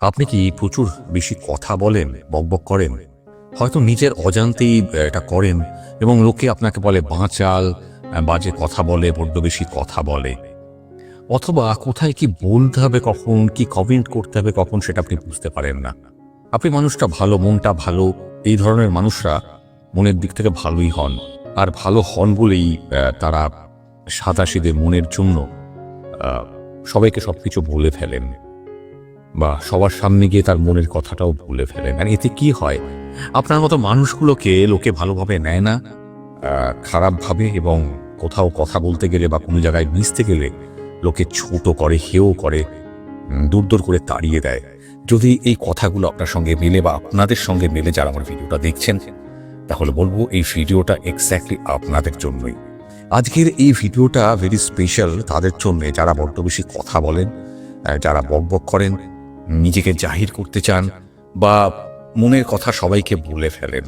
আপনি কি প্রচুর বেশি কথা বলেন, বকবক করেন? হয়তো নিজের অজান্তেই এটা করেন এবং লোকে আপনাকে বলে বাঁচাল, বাজে কথা বলে, বড্ড বেশি কথা বলে। অথবা কোথায় কি বলতে হবে কখন, কি কমেন্ট করতে হবে কখন সেটা আপনি বুঝতে পারেন না। আপনি মানুষটা ভালো, মনটা ভালো, এই ধরনের মানুষরা মনের দিক থেকে ভালোই হন। আর ভালো হন বলেই তারা সাদাসিধে মনের জন্য আ সবাইকে সবকিছু বলে ফেলেন। বা সবার সামনে গিয়ে তার মনের কথাটাও বলে ফেলেন। আর এতে কি হয়? আপনার মতো মানুষগুলোকে লোকে ভালোভাবে নেয় না, খারাপভাবে, এবং কোথাও কথা বলতে গেলে বা কোনো জায়গায় মিশতে গেলে লোকে ছোট করে, হেয় করে, দূর দূর করে তাড়িয়ে দেয়। যদি এই কথাগুলো আপনার সঙ্গে মেলে বা আপনাদের সঙ্গে মেলে যারা আমার ভিডিওটা দেখছেন, তাহলে বলবো এই ভিডিওটা এক্স্যাক্টলি আপনাদের জন্যই। আজকের এই ভিডিওটা ভেরি স্পেশাল তাদের জন্যে যারা বড্ড বেশি কথা বলেন, যারা বকবক করেন, নিজেকে জাহির করতে চান বা মনের কথা সবাইকে বলে ফেলেন।